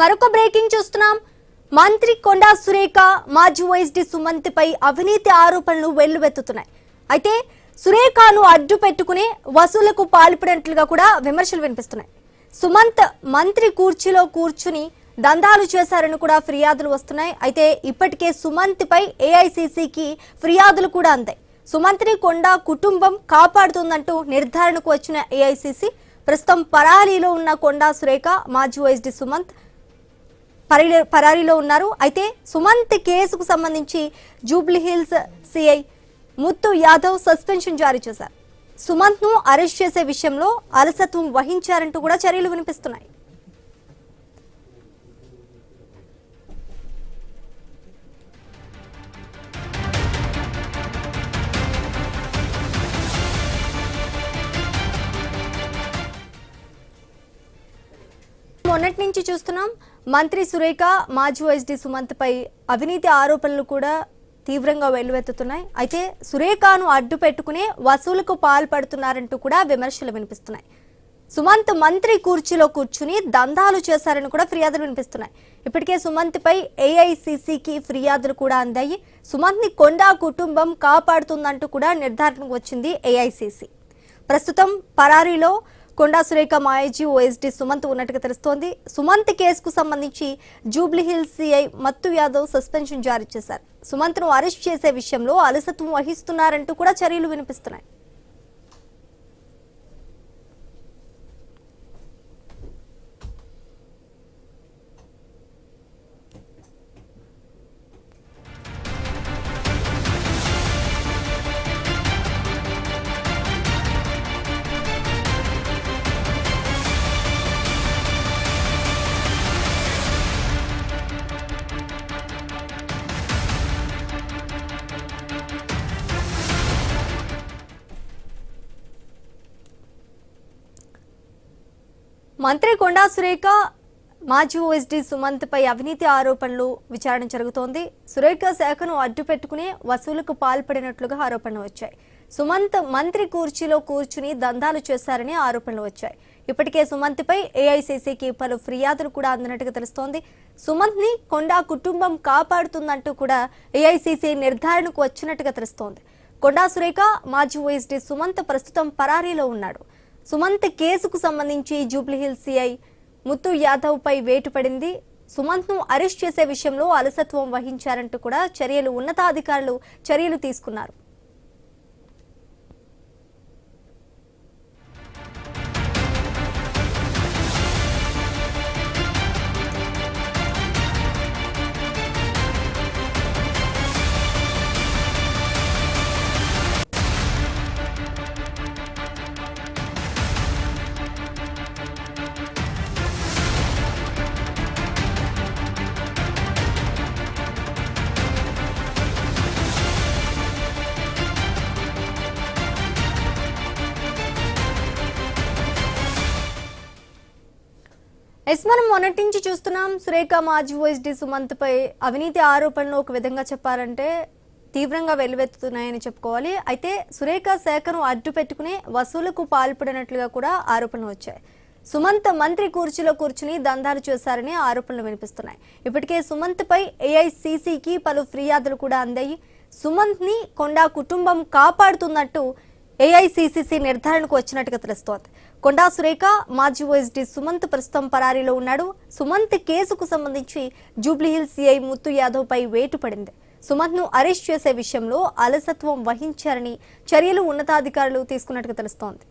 మరొక బ్రేకింగ్ చూస్తున్నాం. మంత్రి కొండా సురేఖ మాజీ వైఎస్డీ సుమంత్ పై అవినీతి ఆరోపణలు వెల్లువెత్తుతున్నాయి. అయితే సురేఖను అడ్డు పెట్టుకుని వసూళ్లకు పాల్పడినట్లుగా కూడా విమర్శలు వినిపిస్తున్నాయి. సుమంత్ మంత్రి కుర్చీలో కూర్చుని దందాలు చేశారని కూడా ఫిర్యాదులు వస్తున్నాయి. అయితే ఇప్పటికే సుమంత్ పై ఏఐసీసీకి ఫిర్యాదులు కూడా అందాయి. సుమంత్ని కొండా కుటుంబం కాపాడుతుందంటూ నిర్ధారణకు వచ్చిన ఏఐసీసీ ప్రస్తుతం పరారీలో ఉన్న కొండా సురేఖ మాజీ వైఎస్డీ సుమంత్ పరారీలో ఉన్నారు. అయితే సుమంత్ కేసుకు సంబంధించి జూబ్లీహిల్స్ సిఐ ముత్తు యాదవ్ సస్పెన్షన్ జారీ చేశారు. సుమంత్ ను అరెస్ట్ చేసే విషయంలో అలసత్వం వహించారంటూ కూడా చర్యలు వినిపిస్తున్నాయి. మొన్నటి నుంచి చూస్తున్నాం, మంత్రి సురేఖ మాజీ వైఎస్డీ సుమంత్ పై అవినీతి ఆరోపణలు కూడా తీవ్రంగా వెల్లువెత్తుతున్నాయి. అయితే సురేఖను అడ్డు పెట్టుకునే వసూలుకు పాల్పడుతున్నారంటూ కూడా విమర్శలు వినిపిస్తున్నాయి. సుమంత్ మంత్రి కుర్చీలో కూర్చుని దందాలు చేశారని కూడా ఫిర్యాదులు వినిపిస్తున్నాయి. ఇప్పటికే సుమంత్ పై ఏఐసీసీకి ఫిర్యాదులు కూడా అందాయి. సుమంత్ ని కొండా కుటుంబం కాపాడుతుందంటూ కూడా నిర్ధారణకు వచ్చింది ఏఐసీసీ. ప్రస్తుతం పరారీలో కొండా సురేఖ మాజీ వైఎస్డీ సుమంత్ ఉన్నట్టుగా తెలుస్తోంది. సుమంత్ కేసుకు సంబంధించి జూబ్లీహిల్స్ సిఐ మత్తు యాదవ్ సస్పెన్షన్ జారీ చేశారు. సుమంత్ ను అరెస్ట్ చేసే విషయంలో అలసత్వం వహిస్తున్నారంటూ కూడా చర్యలు వినిపిస్తున్నాయి. మంత్రి కొండా సురేఖ మాజీ వైఎస్డీ సుమంత్ పై అవినీతి ఆరోపణలు విచారణ జరుగుతోంది. సురేఖ శాఖను అడ్డు పెట్టుకుని వసూలుకు పాల్పడినట్లుగా ఆరోపణలు వచ్చాయి. సుమంత్ మంత్రి కుర్చీలో కూర్చుని దందాలు చేశారని ఆరోపణలు వచ్చాయి. ఇప్పటికే సుమంత్ పై ఏఐసీసీకి పలు ఫిర్యాదులు కూడా అందినట్టుగా తెలుస్తోంది. సుమంత్ ని కొండా కుటుంబం కాపాడుతుందంటూ కూడా ఏఐసీసీ నిర్ధారణకు వచ్చినట్టుగా తెలుస్తోంది. కొండా సురేఖ మాజీ వైఎస్డీ సుమంత్ ప్రస్తుతం పరారీలో ఉన్నాడు. సుమంత్ కేసుకు సంబంధించి జూబ్లీహిల్స్ సిఐ ముత్తు యాదవ్ పై వేటు పడింది. సుమంత్ ను అరెస్ట్ చేసే విషయంలో అలసత్వం వహించారంటూ కూడా ఉన్నతాధికారులు చర్యలు తీసుకున్నారు. మనం మొన్నటి నుంచి చూస్తున్నాం, సురేఖ మాజీ వైఎస్డీ సుమంత్ పై అవినీతి ఆరోపణలు ఒక విధంగా చెప్పాలంటే తీవ్రంగా వెల్లువెత్తుతున్నాయని చెప్పుకోవాలి. అయితే సురేఖ శాఖను అడ్డు పెట్టుకుని వసూలుకు పాల్పడినట్లుగా కూడా ఆరోపణలు వచ్చాయి. సుమంత్ మంత్రి కుర్చీలో కూర్చుని దందాలు చేశారని ఆరోపణలు వినిపిస్తున్నాయి. ఇప్పటికే సుమంత్ పై ఏఐసీసీకి పలు ఫిర్యాదులు కూడా అందాయి. సుమంత్ ని కొండా కుటుంబం కాపాడుతున్నట్టు ఏఐసీసీ నిర్ధారణకు వచ్చినట్టుగా తెలుస్తోంది. కొండా సురేఖ మాజీ వైఎస్డీ సుమంత్ ప్రస్తుతం పరారీలో ఉన్నాడు. సుమంత్ కేసుకు సంబంధించి జూబ్లీహిల్స్ సిఐ ముత్తు యాదవ్ పై వేటు పడింది. సుమంత్ ను అరెస్ట్ చేసే విషయంలో అలసత్వం వహించారని ఉన్నతాధికారులు తీసుకున్నట్టుగా తెలుస్తోంది.